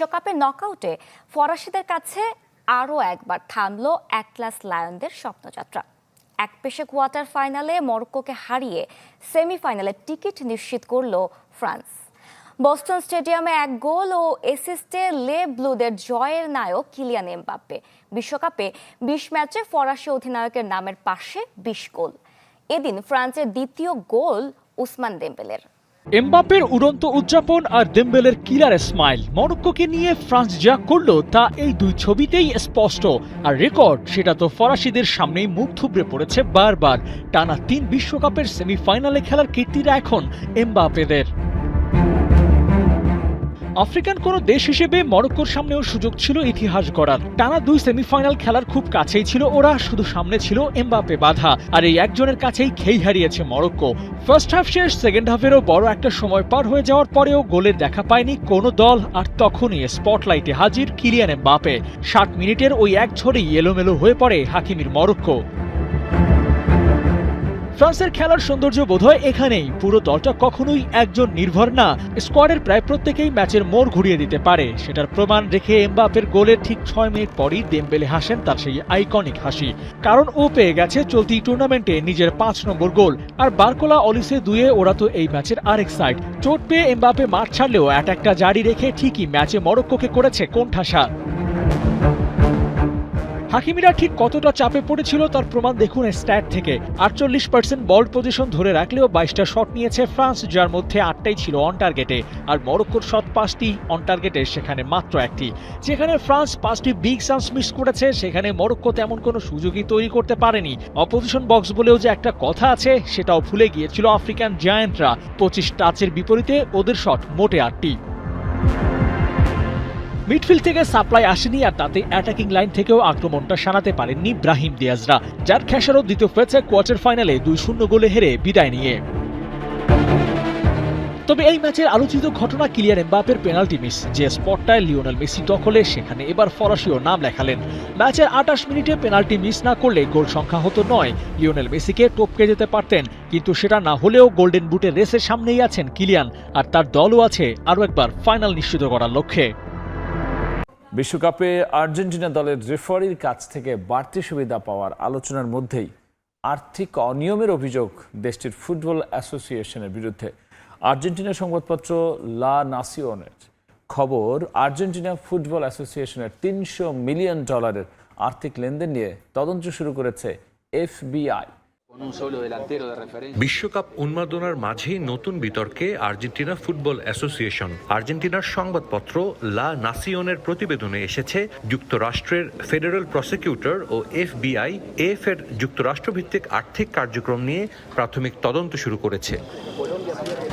বিশ্বকাপে নকআউটে ফরাসিদের কাছে আরও একবার থামল অ্যাটলাস লায়নদের স্বপ্নযাত্রা। একপেশে কোয়ার্টার ফাইনালে মরক্কোকে হারিয়ে সেমিফাইনালে টিকিট নিশ্চিত করল ফ্রান্স। বস্টন স্টেডিয়ামে 1 গোল ও অ্যাসিস্টে লে ব্লুদের জয়ের নায়ক কিলিয়ান এমবাপ্পে। বিশ্বকাপে 20 ম্যাচে ফরাসি অধিনায়কের নামের পাশে 20 গোল। এদিন ফ্রান্সের দ্বিতীয় গোল উসমান দেম্বেলের। এমবাপ্পের উড়ন্ত উদযাপন আর দেম্বেলের কিলার স্মাইল। মরক্কোকে নিয়ে ফ্রান্স যা করলো তা এই দুই ছবিতেই স্পষ্ট। আর রেকর্ড সেটা তো ফরাসিদের সামনেই মুখ থুবড়ে পড়েছে বারবার। টানা 3 বিশ্বকাপের সেমিফাইনালে খেলার কীর্তিটা এখন এমবাপ্পেদের। আফ্রিকান কোন দেশ হিসেবে মরক্কোর সামনেও সুযোগ ছিল ইতিহাস গড়ার। টানা 2 সেমিফাইনাল খেলার খুব কাছেই ছিল ওরা, শুধু সামনে ছিল এমবাপ্পে বাধা। আর এই একজনের কাছেই খেই হারিয়েছে মরক্কো। ফার্স্ট হাফ শেষ, সেকেন্ড হাফেরও বড় একটা সময় পার হয়ে যাওয়ার পরেও গোলের দেখা পায়নি কোনো দল। আর তখনই স্পটলাইটে হাজির কিলিয়ান এমবাপ্পে। 60 মিনিটের ওই এক ঝড়েই এলোমেলো হয়ে পড়ে হাকিমির মরক্কো। ফ্রান্সের খেলার সৌন্দর্য বোধহয় এখানেই। পুরো দলটা কখনোই একজন নির্ভর না, স্কোয়াডের প্রায় প্রত্যেকেই ম্যাচের মোড় ঘুরিয়ে দিতে পারে। সেটার প্রমাণ রেখে এমবাপ্পের গোলের ঠিক 6 মিনিট পরই দেম্বেলে হাসেন তার সেই আইকনিক হাসি। কারণ ও পেয়ে গেছে চলতি টুর্নামেন্টে নিজের 5 নম্বর গোল। আর বারকোলা অলিসে দুয়ে ওরা তো এই ম্যাচের আরেক সাইড। চোট পেয়ে এমবাপ্পে মাঠ ছাড়লেও অ্যাটাকটা জারি রেখে ঠিকই ম্যাচে মরক্কোকে করেছে কোণঠাসা। হাকিমিরা ঠিক কতটা চাপে পড়েছিল তার প্রমাণ দেখুন স্ট্যাট থেকে। 48% বল পজিশন ধরে রাখলেও 22টা শট নিয়েছে ফ্রান্স, যার মধ্যে 8টাই ছিল অন টার্গেটে। আর মরক্কোর শট 5টি অন টার্গেটে, সেখানে মাত্র 1টি। যেখানে ফ্রান্স 5টি বিগ চান্স মিস করেছে, সেখানে মরক্কো তেমন কোনো সুযোগই তৈরি করতে পারেনি। অপোজিশন বক্স বলেও যে একটা কথা আছে সেটাও ভুলে গিয়েছিল আফ্রিকান জায়ান্টরা। 25 টাচের বিপরীতে ওদের শট মোটে 8টি। মিডফিল্ড থেকে সাপ্লাই আসেনি, আর তাতে অ্যাটাকিং লাইন থেকেও আক্রমণটা সারাতে পারেননি ব্রাহিম দিয়াজরা, যার খেসারত দিতে হয়েছে কোয়ার্টার ফাইনালে 2-0 গোলে হেরে বিদায় নিয়ে। তবে এই ম্যাচের আলোচিত ঘটনা কিলিয়ান এমবাপ্পের পেনাল্টি মিস। যে স্পটটায় লিওনেল মেসি দখলে, সেখানে এবার ফরাসিও নাম লেখালেন। ম্যাচের 28 মিনিটে পেনাল্টি মিস না করলে গোল সংখ্যা হতো 9। লিওনেল মেসিকে টপকে যেতে পারতেন, কিন্তু সেটা না হলেও গোল্ডেন বুটের রেসের সামনেই আছেন কিলিয়ান। আর তার দলও আছে আরও একবার ফাইনাল নিশ্চিত করার লক্ষ্যে। বিশ্বকাপে আর্জেন্টিনা দলের রেফারির কাছ থেকে বাড়তি সুবিধা পাওয়ার আলোচনার মধ্যেই আর্থিক অনিয়মের অভিযোগ দেশটির ফুটবল অ্যাসোসিয়েশনের বিরুদ্ধে। আর্জেন্টিনার সংবাদপত্র লা নাসিওনের খবর, আর্জেন্টিনা ফুটবল অ্যাসোসিয়েশনের $300 মিলিয়ন আর্থিক লেনদেন নিয়ে তদন্ত শুরু করেছে এফবিআই। বিশ্বকাপ উন্মাদনার মাঝেই নতুন বিতর্কে আর্জেন্টিনা ফুটবল অ্যাসোসিয়েশন। আর্জেন্টিনার সংবাদপত্র লা নাসিওনের প্রতিবেদনে এসেছে যুক্তরাষ্ট্রের ফেডারেল প্রসিকিউটর ও এফবিআই এর যুক্তরাষ্ট্রভিত্তিক আর্থিক কার্যক্রম নিয়ে প্রাথমিক তদন্ত শুরু করেছে।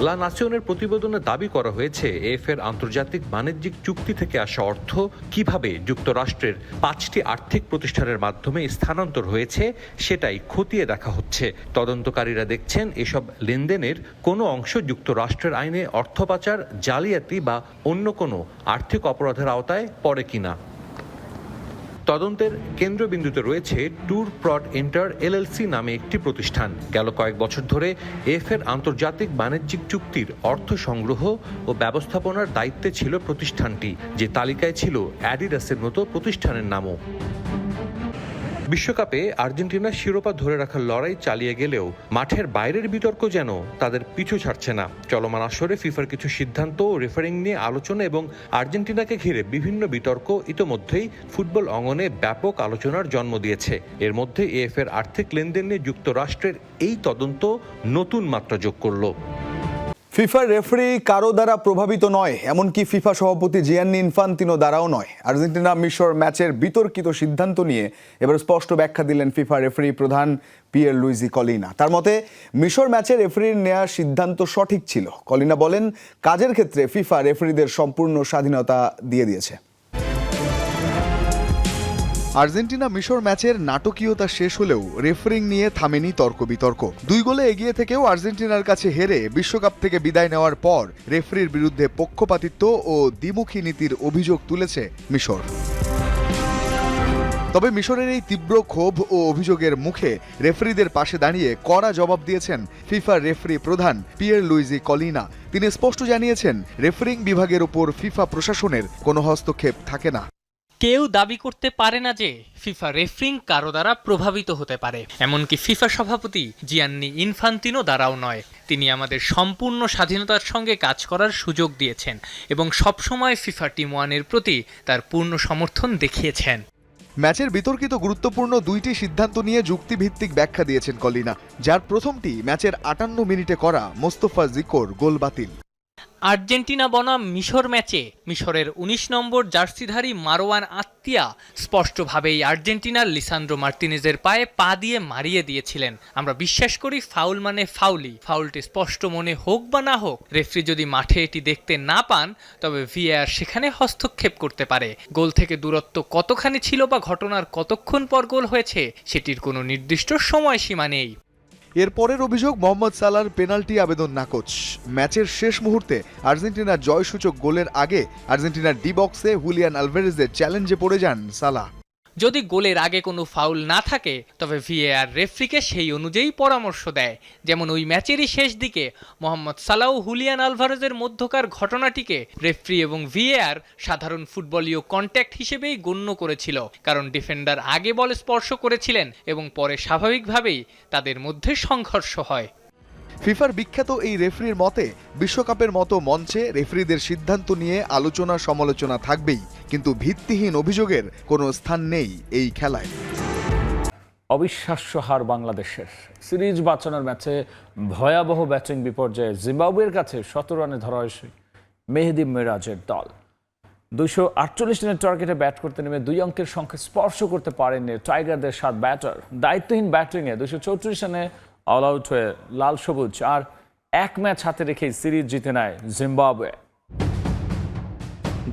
লা নাসিওনের প্রতিবেদনে দাবি করা হয়েছে এর আন্তর্জাতিক বাণিজ্যিক চুক্তি থেকে আসা অর্থ কিভাবে যুক্তরাষ্ট্রের 5টি আর্থিক প্রতিষ্ঠানের মাধ্যমে স্থানান্তর হয়েছে সেটাই খতিয়ে দেখা হচ্ছে। তদন্তকারীরা দেখছেন এসব লেনদেনের কোনো অংশ যুক্তরাষ্ট্রের আইনে অর্থ পাচার, জালিয়াতি বা অন্য কোনো আর্থিক অপরাধের আওতায় পড়ে কিনা। তদন্তের কেন্দ্রবিন্দুতে রয়েছে ট্যুর প্রড এন্টার এলএলসি নামে একটি প্রতিষ্ঠান। গেল কয়েক বছর ধরে এর আন্তর্জাতিক বাণিজ্যিক চুক্তির অর্থ সংগ্রহ ও ব্যবস্থাপনার দায়িত্বে ছিল প্রতিষ্ঠানটি, যে তালিকায় ছিল অ্যাডিডাসের মতো প্রতিষ্ঠানের নামও। বিশ্বকাপে আর্জেন্টিনা শিরোপা ধরে রাখার লড়াই চালিয়ে গেলেও মাঠের বাইরের বিতর্ক যেন তাদের পিছু ছাড়ছে না। চলমান আসরে ফিফার কিছু সিদ্ধান্ত, রেফারিং নিয়ে আলোচনা এবং আর্জেন্টিনাকে ঘিরে বিভিন্ন বিতর্ক ইতোমধ্যেই ফুটবল অঙ্গনে ব্যাপক আলোচনার জন্ম দিয়েছে। এর মধ্যে এর আর্থিক লেনদেন নিয়ে যুক্তরাষ্ট্রের এই তদন্ত নতুন মাত্রা যোগ করল। ফিফার রেফারি কারো দ্বারা প্রভাবিত নয়, এমনকি ফিফা সভাপতি জিয়ান্নি ইনফান্তিনো দ্বারাও নয়। আর্জেন্টিনা মিশর ম্যাচের বিতর্কিত সিদ্ধান্ত নিয়ে এবার স্পষ্ট ব্যাখ্যা দিলেন ফিফা রেফারি প্রধান পিয়ের লুইজি কলিনা। তার মতে মিশর ম্যাচের রেফারির নেওয়া সিদ্ধান্ত সঠিক ছিল। কলিনা বলেন, কাজের ক্ষেত্রে ফিফা রেফারিদের সম্পূর্ণ স্বাধীনতা দিয়ে দিয়েছে। আর্জেন্টিনা মিশর ম্যাচের নাটকীয়তা শেষ হলেও রেফারিং নিয়ে থামেনি তর্ক বিতর্ক। 2 গোলে এগিয়ে থেকেও আর্জেন্টিনার কাছে হেরে বিশ্বকাপ থেকে বিদায় নেওয়ার পর রেফারির বিরুদ্ধে পক্ষপাতিত্ব ও দ্বিমুখী নীতির অভিযোগ তুলেছে মিশর। তবে মিশরের এই তীব্র ক্ষোভ ও অভিযোগের মুখে রেফারিদের পাশে দাঁড়িয়ে কড়া জবাব দিয়েছেন ফিফার রেফারি প্রধান পিয়ের লুইজি কলিনা। তিনি স্পষ্ট জানিয়েছেন, রেফারিং বিভাগের উপর ফিফা প্রশাসনের কোনো হস্তক্ষেপ থাকে না। কেউ দাবি করতে পারে না যে ফিফা রেফারিং কারো দ্বারা প্রভাবিত হতে পারে, এমনকি ফিফা সভাপতি জিয়ান্নি ইনফান্তিনো দ্বারাও নয়। তিনি আমাদের সম্পূর্ণ স্বাধীনতার সঙ্গে কাজ করার সুযোগ দিয়েছেন এবং সবসময় ফিফা টিম ওয়ানের প্রতি তার পূর্ণ সমর্থন দেখিয়েছেন। ম্যাচের বিতর্কিত গুরুত্বপূর্ণ দুইটি সিদ্ধান্ত নিয়ে যুক্তিভিত্তিক ব্যাখ্যা দিয়েছেন কলিনা, যার প্রথমটি ম্যাচের 58 মিনিটে করা মোস্তফা জিকোর গোল বাতিল। আর্জেন্টিনা বনাম মিশর ম্যাচে মিশরের 19 নম্বর জার্সিধারী মারওয়ান আত্তিয়া স্পষ্টভাবেই আর্জেন্টিনার লিসান্দ্রো মার্তিনেজের পায়ে পা দিয়ে মারিয়ে দিয়েছিলেন। আমরা বিশ্বাস করি ফাউল মানে ফাউলই। ফাউলটি স্পষ্ট মনে হোক বা না হোক, রেফারি যদি মাঠে এটি দেখতে না পান তবে ভিএআর সেখানে হস্তক্ষেপ করতে পারে। গোল থেকে দূরত্ব কতখানি ছিল বা ঘটনার কতক্ষণ পর গোল হয়েছে সেটির কোনো নির্দিষ্ট সময়সীমা নেই। এর পরের অভিযোগ মোহাম্মদ সালাহর পেনাল্টি আবেদন নাকচ। ম্যাচের শেষ মুহূর্তে আর্জেন্টিনার জয়সূচক গোলের আগে আর্জেন্টিনার ডি বক্সে হুলিয়ান আলভারেজের চ্যালেঞ্জে পড়ে যান সালাহ। যদি গোলের আগে কোনো ফাউল না থাকে তবে ভিএআর রেফারিকে সেই অনুযায়ী পরামর্শ দেয়। যেমন ওই ম্যাচেরই শেষ দিকে মোহাম্মদ সালাহ হুলিয়ান আলভারেজের মধ্যকার ঘটনাটিকে রেফারি এবং ভিএআর সাধারণ ফুটবলীয় কন্ট্যাক্ট হিসেবেই গণ্য করেছিল, কারণ ডিফেন্ডার আগে বল স্পর্শ করেছিলেন এবং পরে স্বাভাবিকভাবেই তাদের মধ্যে সংঘর্ষ হয়। ফিফার বিখ্যাত এই রেফারির মতে, বিশ্বকাপের মতো মঞ্চে রেফারিদের সিদ্ধান্ত নিয়ে আলোচনা সমালোচনা থাকবেই, কিন্তু ভিত্তিহীন অভিযোগের কোনো স্থান নেই এই খেলায়। অবিশ্বাস্য হার বাংলাদেশের। সিরিজ বাঁচানোর ম্যাচে ভয়াবহ ব্যাটিং বিপর্যয়ে জিম্বাবুয়ের কাছে 17 রানে ধরা হয়েছে মেহেদী মিরাজের দল। 248 রানের টার্গেটে ব্যাট করতে নেমে 2 অঙ্কের সংখ্যা স্পর্শ করতে পারেননি টাইগারদের 7 ব্যাটার। দায়িত্বহীন ব্যাটিংয়ে 234 রানে অল আউট হয়ে লাল সবুজ আর 1 ম্যাচ হাতে রেখেই সিরিজ জিতে নেয় জিম্বাবুয়ে।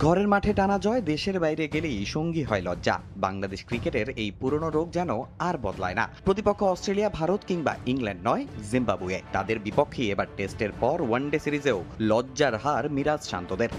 ঘরের মাঠে টানা জয় দেশের বাইরে গেলেই সঙ্গী হয় লজ্জা। বাংলাদেশ ক্রিকেটের এই পুরনো রোগ যেন আর বদলায় না। প্রতিপক্ষ অস্ট্রেলিয়া, ভারত কিংবা ইংল্যান্ড নয়, জিম্বাবুয়ে। তাদের বিপক্ষে এবার টেস্টের পর ওয়ানডে সিরিজেও লজ্জার হার মিরাজ শান্তদের।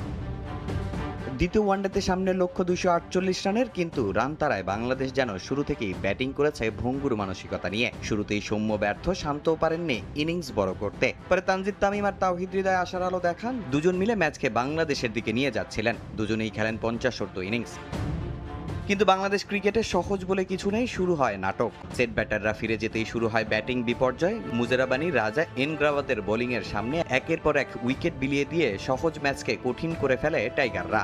দ্বিতীয় ওয়ানডেতে সামনের লক্ষ্য 248 রানের, কিন্তু রান তাড়ায় বাংলাদেশ যেন শুরু থেকেই ব্যাটিং করেছে ভঙ্গুর মানসিকতা নিয়ে। শুরুতেই সৌম্য ব্যর্থ, শান্তও পারেননি ইনিংস বড় করতে। পরে তানজিদ তামিম আর তাওহিদ হৃদয় আশার আলো দেখান। দুজন মিলে ম্যাচকে বাংলাদেশের দিকে নিয়ে যাচ্ছিলেন। দুজনেই খেলেন 50 ইনিংস। কিন্তু বাংলাদেশ ক্রিকেটে সহজ বলে কিছু নেই, শুরু হয় নাটক। সেট ব্যাটাররা ফিরে যেতেই শুরু হয় ব্যাটিং বিপর্যয়। মুজেরাবানি, রাজা, এনগ্রাওয়াতের বোলিংয়ের সামনে একের পর এক উইকেট বিলিয়ে দিয়ে সহজ ম্যাচকে কঠিন করে ফেলে টাইগাররা।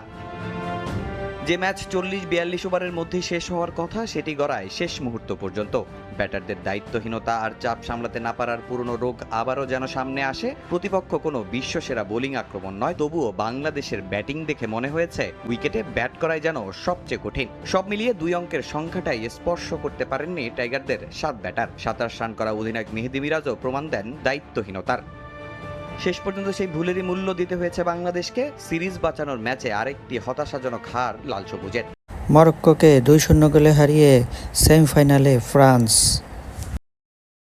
যে ম্যাচ 40-42 ওভারের মধ্যেই শেষ হওয়ার কথা, সেটি গড়ায় শেষ মুহূর্ত পর্যন্ত। ব্যাটারদের দায়িত্বহীনতা আর চাপ সামলাতে না পারার পুরনো রোগ আবারও যেন সামনে আসে। প্রতিপক্ষ কোনো বিশ্বসেরা বোলিং আক্রমণ নয়, তবুও বাংলাদেশের ব্যাটিং দেখে মনে হয়েছে উইকেটে ব্যাট করাই যেন সবচেয়ে কঠিন। সব মিলিয়ে 2 অঙ্কের সংখ্যাটাই স্পর্শ করতে পারেননি টাইগারদের 7 ব্যাটার। 27 রান করা অধিনায়ক মেহেদী মিরাজও প্রমাণ দেন দায়িত্বহীনতার। শেষ পর্যন্ত সেই ভুলেরই মূল্য দিতে হয়েছে বাংলাদেশকে। সিরিজ বাঁচানোর ম্যাচে আরেকটি হতাশাজনক হার লাল সবুজের। মরক্কোকে 2-0 গোলে হারিয়ে সেমিফাইনালে ফ্রান্স।